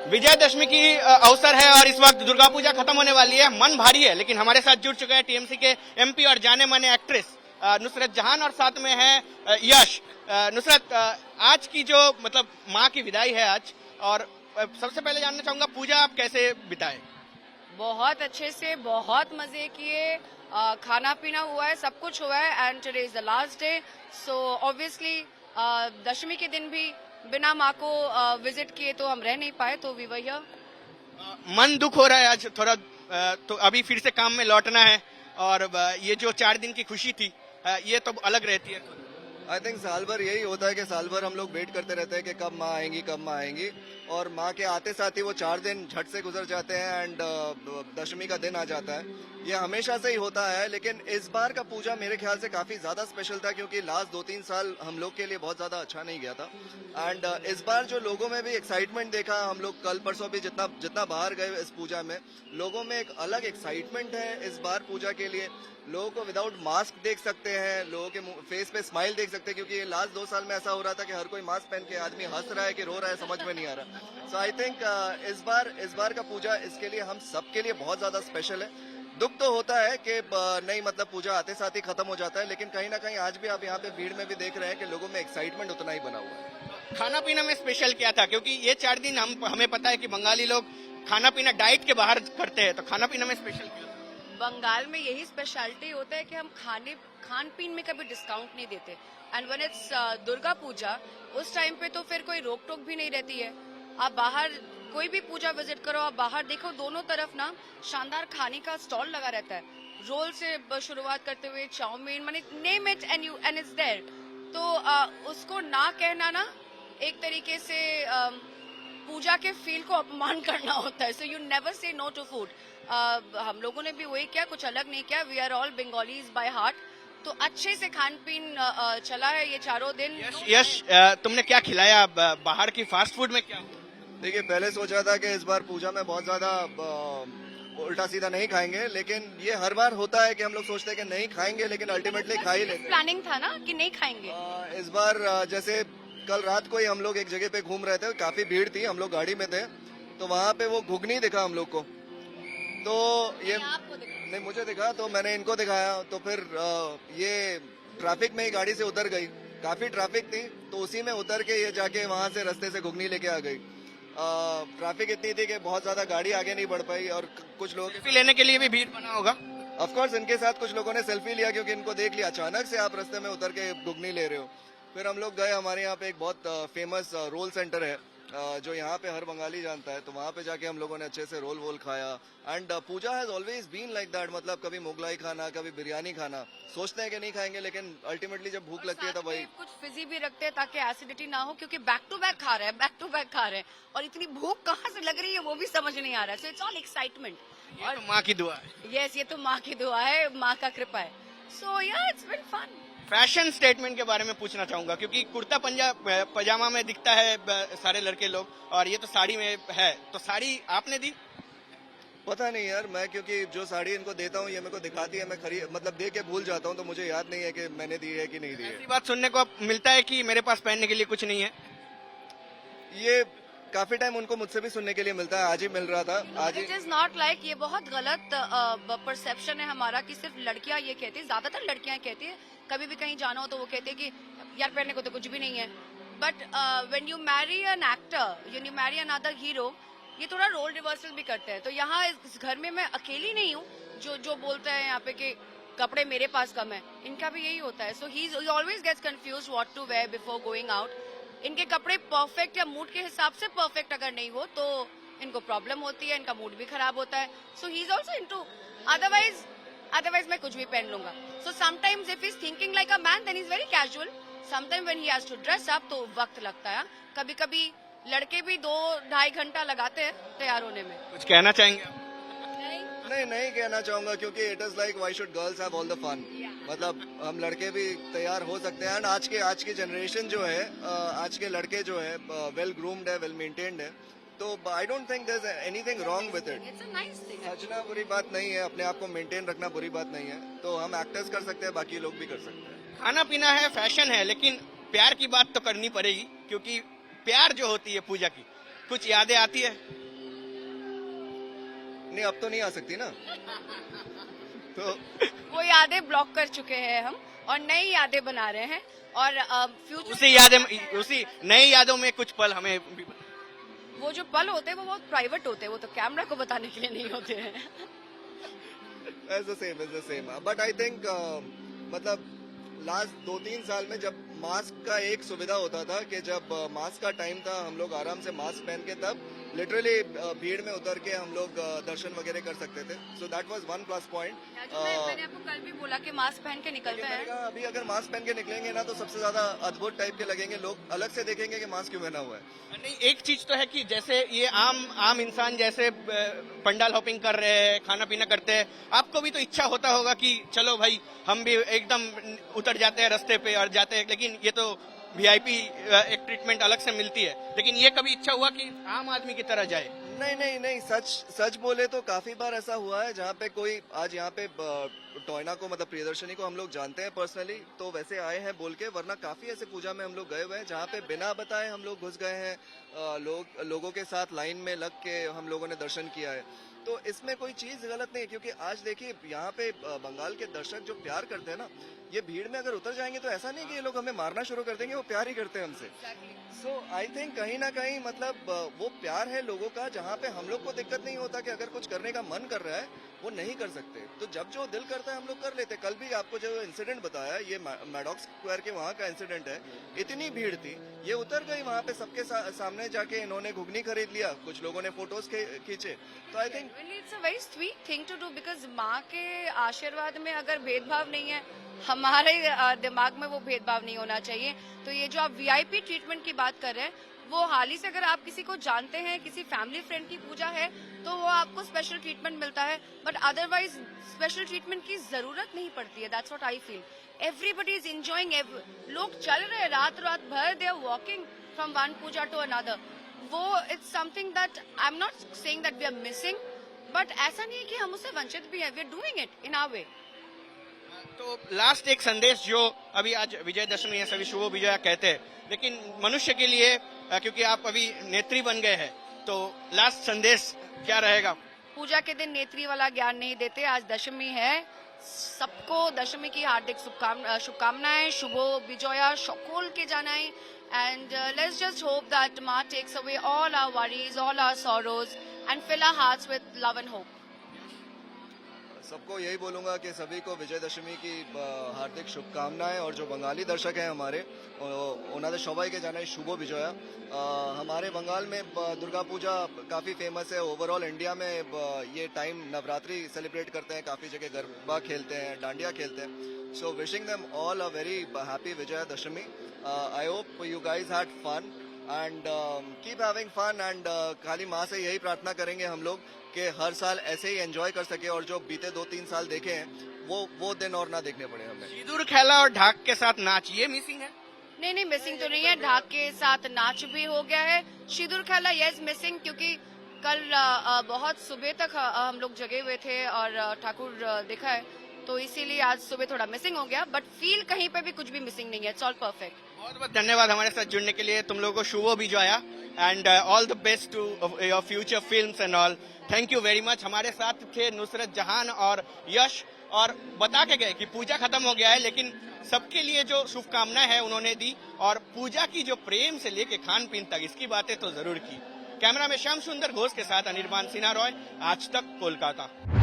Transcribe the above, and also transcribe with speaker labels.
Speaker 1: विजयदशमी की अवसर है और इस वक्त दुर्गा पूजा खत्म होने वाली है। मन भारी है, लेकिन हमारे साथ जुड़ चुके हैं टीएमसी के एमपी और जाने माने एक्ट्रेस नुसरत जहान और साथ में है यश। नुसरत, आज की जो मतलब माँ की विदाई है आज, और सबसे पहले जानना चाहूंगा पूजा आप कैसे बिताए?
Speaker 2: बहुत अच्छे से, बहुत मजे किए, खाना पीना हुआ है, सब कुछ हुआ है and today is the last day. So obviously Dashami के दिन भी बिना माँ को विजिट किए तो हम रह नहीं पाए, तो वी वर हियर।
Speaker 1: मन दुख हो रहा है आज थोड़ा, तो अभी फिर से काम में लौटना है और ये जो 4 दिन की खुशी थी ये तो अलग रहती है।
Speaker 3: आई थिंक साल भर यही होता है कि साल भर हम लोग वेट करते रहते हैं कि कब माँ आएंगी, कब माँ आएंगी, और माँ के आते साथ ही वो 4 दिन झट से गुजर जाते हैं एंड दशमी का दिन आ जाता है। ये हमेशा से ही होता है, लेकिन इस बार का पूजा मेरे ख्याल से काफी ज्यादा स्पेशल था क्योंकि लास्ट 2-3 साल हम लोग के लिए बहुत ज्यादा अच्छा नहीं गया था। एंड इस बार जो लोगों में भी एक्साइटमेंट देखा, हम लोग कल परसों भी जितना बाहर गए इस पूजा में, लोगों में एक अलग एक्साइटमेंट है इस बार पूजा के लिए। लोगों को विदाउट मास्क देख सकते हैं, लोगों के फेस पे स्माइल देख सकते हैं, क्योंकि ये लास्ट 2 साल में ऐसा हो रहा था कि हर कोई मास्क पहन के आदमी हंस रहा है कि रो रहा है, समझ में नहीं आ रहा। सो आई थिंक इस बार का पूजा इसके लिए हम सबके लिए बहुत ज्यादा स्पेशल है। दुख तो होता है कि नहीं, मतलब पूजा आते साथ ही खत्म हो जाता है, लेकिन कहीं ना कहीं आज भी आप यहाँ पे भीड़ में भी देख रहे हैं कि लोगों में एक्साइटमेंट उतना ही बना हुआ है।
Speaker 1: खाना पीना में स्पेशल क्या था? क्योंकि ये 4 दिन हमें पता है कि बंगाली लोग खाना पीना डाइट के बाहर करते हैं, तो खाना पीना में स्पेशल क्या था?
Speaker 2: बंगाल में यही स्पेशलिटी होता है कि हम खान पीन में कभी डिस्काउंट नहीं देते and when it's Durga Puja, उस टाइम पे तो फिर कोई रोक टोक भी नहीं रहती है। आप बाहर कोई भी पूजा विजिट करो, आप बाहर देखो, दोनों तरफ ना शानदार खाने का स्टॉल लगा रहता है। रोल से शुरुआत करते हुए चाउमीन, माने name it and it's there. तो उसको ना कहना ना एक तरीके से पूजा के फील को अपमान करना होता है। So you never say no to food. हम लोगों ने भी वही किया, कुछ अलग नहीं किया। We are all Bengalis by heart, तो अच्छे से खान पीन चला है ये 4 दिन।
Speaker 1: यश, तुमने क्या खिलाया बाहर की फास्ट फूड में? क्या
Speaker 3: देखिए, पहले सोचा था कि इस बार पूजा में बहुत ज्यादा उल्टा सीधा नहीं खाएंगे, लेकिन ये हर बार होता है कि हम लोग सोचते हैं कि नहीं खाएंगे, लेकिन अल्टीमेटली खा ही लेते।
Speaker 2: प्लानिंग था ना कि नहीं खाएंगे।
Speaker 3: इस बार जैसे कल रात को ही हम लोग एक जगह पे घूम रहे थे, काफी भीड़ थी, हम लोग गाड़ी में थे, तो वहाँ पे वो घुगनी दिखा हम लोग को, तो ये नहीं मुझे दिखा, तो मैंने इनको दिखाया, तो फिर ये ट्रैफिक में ही गाड़ी से उतर गई। काफी ट्रैफिक थी, तो उसी में उतर के ये जाके वहाँ से रास्ते से घुगनी लेके आ गई। ट्रैफिक इतनी थी कि बहुत ज्यादा गाड़ी आगे नहीं बढ़ पाई, और कुछ लोग
Speaker 1: सेल्फी लेने के लिए भी भीड़ बना होगा।
Speaker 3: ऑफ कोर्स इनके साथ कुछ लोगों ने सेल्फी लिया, क्योंकि इनको देख लिया अचानक से आप रास्ते में उतर के घुगनी ले रहे हो। फिर हम लोग गए, हमारे यहाँ पे एक बहुत फेमस रोल सेंटर है जो यहाँ पे हर बंगाली जानता है, तो वहाँ पे जाके हम लोगों ने अच्छे से रोल वोल खाया। And Puja has always been like that, मतलब कभी मुगलाई खाना, कभी बिरयानी खाना, सोचते हैं कि नहीं खाएंगे, लेकिन अल्टीमेटली जब भूख लगती है तब वही
Speaker 2: कुछ फिजी भी रखते हैं ताकि एसिडिटी ना हो, क्योंकि बैक टू बैक खा रहे हैं और इतनी भूख कहाँ से लग रही है वो भी समझ नहीं आ रहा है। सो इट्स ऑल एक्साइटमेंट
Speaker 1: और माँ की दुआ है।
Speaker 2: यस, ये तो माँ की दुआ है, माँ का कृपा है। So yeah it's been fun.
Speaker 1: Fashion statement के बारे में पूछना चाहूंगा, क्योंकि कुर्ता पजामा में दिखता है सारे लड़के लोग, और ये तो साड़ी में है, तो साड़ी आपने दी?
Speaker 3: पता नहीं यार, मैं क्योंकि जो साड़ी इनको देता हूँ ये मेरे को दिखाती है, मैं मतलब दे के भूल जाता हूँ, तो मुझे याद नहीं है कि मैंने दी है कि नहीं दी है।
Speaker 1: ऐसी बात सुनने को अब मिलता है कि मेरे पास पहनने के लिए कुछ नहीं है।
Speaker 3: ये काफी टाइम उनको मुझसे भी सुनने के लिए मिलता है, आज ही मिल रहा था। आज
Speaker 2: इट इज नॉट लाइक, ये बहुत गलत परसेप्शन है हमारा कि सिर्फ लड़कियां ये कहती है, ज्यादातर लड़कियां कहती है। कभी भी कहीं जाना हो तो वो कहते हैं कि यार पहनने को तो कुछ भी नहीं है। But when you Mary an actor, when you Mary another hero, ये थोड़ा रोल रिवर्सल भी करते हैं। तो यहाँ इस घर में मैं अकेली नहीं हूँ जो बोलते हैं यहाँ पे कि कपड़े मेरे पास कम है, इनका भी यही होता है। So he always gets confused what to wear before going out. इनके कपड़े परफेक्ट या मूड के हिसाब से परफेक्ट अगर नहीं हो तो इनको प्रॉब्लम होती है, इनका मूड भी खराब होता है। So he is also into, otherwise मैं कुछ भी पहन लूंगा। So sometimes if is thinking like a man then is very casual. Sometime when he has to dress up तो वक्त लगता है। कभी कभी लड़के भी 2-2.5 घंटा लगाते हैं तैयार होने में।
Speaker 1: कुछ कहना चाहेंगे?
Speaker 3: नहीं कहना चाहूंगा, क्योंकि it is like why should girls have all the fun. मतलब हम लड़के भी तैयार हो सकते हैं, एंड आज की जनरेशन जो है, आज के लड़के जो है वेल ग्रूम्ड है, वेल मेंटेन्ड है, तो I don't think there is anything wrong with it. सजना बुरी बात नहीं है, अपने आप को मेंटेन रखना बुरी बात नहीं है, तो हम एक्टर्स कर सकते हैं, बाकी लोग भी कर सकते हैं।
Speaker 1: खाना पीना है, फैशन है, लेकिन प्यार की बात तो करनी पड़ेगी, क्योंकि प्यार जो होती है पूजा की, कुछ यादें आती है?
Speaker 3: नहीं अब तो नहीं आ सकती ना। तो
Speaker 2: वो यादें ब्लॉक कर चुके हैं हम और नई यादें बना रहे हैं और फ्यूचर
Speaker 1: उसी नई यादों में कुछ पल हमें भी
Speaker 2: वो जो पल होते हैं वो बहुत प्राइवेट होते हैं, वो तो कैमरा को बताने के लिए नहीं होते हैं।
Speaker 3: As the same but I think मतलब लास्ट 2-3 साल में जब मास्क का एक सुविधा होता था कि जब मास्क का टाइम था हम लोग आराम से मास्क पहन के तब लिटरली भीड़ में उतर के हम लोग दर्शन वगैरह कर सकते थे। So that was one plus point.
Speaker 2: मैंने आपको कल भी बोला कि मास्क पहन के निकलते हैं।
Speaker 3: अभी अगर मास्क पहन के निकलेंगे ना तो सबसे ज्यादा अद्भुत टाइप के लगेंगे, लोग अलग से देखेंगे कि मास्क क्यों पहना हुआ है।
Speaker 1: नहीं, एक चीज तो है कि जैसे ये आम इंसान जैसे पंडाल हॉपिंग कर रहे हैं, खाना पीना करते हैं, आपको भी तो इच्छा होता होगा कि चलो भाई हम भी एकदम उतर जाते हैं रास्ते पे और जाते हैं, लेकिन ये तो वीआईपी एक ट्रीटमेंट अलग से मिलती है। लेकिन ये कभी इच्छा हुआ कि आम आदमी की तरह जाए?
Speaker 3: नहीं, सच बोले तो काफी बार ऐसा हुआ है जहाँ पे कोई आज यहाँ पे टोयना को मतलब प्रियदर्शनी को हम लोग जानते हैं पर्सनली, तो वैसे आए हैं बोल के, वरना काफी ऐसे पूजा में हम लोग गए हुए हैं जहाँ पे बिना बताए हम लोग घुस गए हैं, लोगों के साथ लाइन में लग के हम लोगों ने दर्शन किया है। तो इसमें कोई चीज गलत नहीं है, क्योंकि आज देखिए यहाँ पे बंगाल के दर्शक जो प्यार करते हैं ना, ये भीड़ में अगर उतर जाएंगे तो ऐसा नहीं कि ये लोग हमें मारना शुरू कर देंगे, वो प्यार ही करते हैं हमसे। सो आई थिंक कहीं ना कहीं मतलब वो प्यार है लोगों का, जहाँ पे हम लोग को दिक्कत नहीं होता कि अगर कुछ करने का मन कर रहा है वो नहीं कर सकते, तो जब जो दिल करता है हम लोग कर लेते। कल भी आपको जो इंसिडेंट बताया, ये मैडॉक्स स्क्वायर के वहाँ का इंसिडेंट है, इतनी भीड़ थी, ये उतर गई वहाँ पे सबके सामने जाके इन्होंने घुगनी खरीद लिया, कुछ लोगों ने फोटोज खींचे। तो I think
Speaker 2: it's a very sweet thing to do, because माँ के आशीर्वाद में अगर भेदभाव नहीं है, हमारे दिमाग में वो भेदभाव नहीं होना चाहिए। तो ये जो आप वीआईपी ट्रीटमेंट की बात कर रहे हैं, वो हाल ही से अगर आप किसी को जानते हैं, किसी फैमिली फ्रेंड की पूजा है, तो वो आपको स्पेशल ट्रीटमेंट मिलता है, बट अदरवाइज स्पेशल ट्रीटमेंट की जरूरत नहीं पड़ती है। That's what I feel. Everybody is enjoying, लोग चल रहे हैं रात भर, they are walking from one Puja to another. वो it's something that I am not saying that we are missing, but ऐसा नहीं है कि हम उससे वंचित भी है। We are doing it in our way.
Speaker 1: तो लास्ट एक संदेश, जो अभी आज विजयदशमी है, सभी शुभ विजया कहते हैं, लेकिन मनुष्य के लिए, क्योंकि आप अभी नेत्री बन गए हैं, तो लास्ट संदेश क्या रहेगा?
Speaker 2: पूजा के दिन नेत्री वाला ज्ञान नहीं देते। आज दशमी है, सबको दशमी की हार्दिक शुभकामनाएं, शुभो विजया সকল के জানাই, and let's just hope that Ma takes away all our worries, all our sorrows and fill our hearts with love and hope.
Speaker 3: सबको यही बोलूंगा कि सभी को विजयदशमी की हार्दिक शुभकामनाएं, और जो बंगाली दर्शक हैं हमारे, उन्होंने सबाई के जाना शुभ विजया। हमारे बंगाल में दुर्गा पूजा काफ़ी फेमस है, ओवरऑल इंडिया में ये टाइम नवरात्रि सेलिब्रेट करते हैं, काफ़ी जगह गरबा खेलते हैं, डांडिया खेलते हैं। So wishing them all a very happy Vijayadashami. I hope you guys had fun and keep having fun, and खाली माँ से यही प्रार्थना करेंगे हम लोग कि हर साल ऐसे ही एंजॉय कर सके, और जो बीते 2-3 साल देखे हैं वो दिन और ना देखने पड़े हमें।
Speaker 1: सिंदूर खेला और ढाक के साथ नाच, ये मिसिंग है?
Speaker 2: नहीं, मिसिंग तो नहीं है। ढाक के साथ नाच भी हो गया है। सिंदूर खेला यस मिसिंग, क्योंकि कल बहुत सुबह तक हम लोग जगे हुए थे और ठाकुर देखा है, तो इसीलिए आज सुबह थोड़ा मिसिंग हो गया, बट फील कहीं पे भी कुछ भी मिसिंग नहीं है। It's all perfect.
Speaker 1: बहुत बहुत धन्यवाद हमारे साथ जुड़ने के लिए। तुम लोगों को शुभ Vijaya and all the best to your future films and all. Thank you very much. हमारे साथ थे नुसरत जहान और यश, और बता के गए कि पूजा खत्म हो गया है, लेकिन सबके लिए जो शुभकामनाएं है उन्होंने दी, और पूजा की जो प्रेम से लेके खान पीन तक, इसकी बातें तो जरूर की। कैमरा में श्याम सुंदर घोष के साथ अनिर्बान सिन्हा रॉय, आज तक कोलकाता।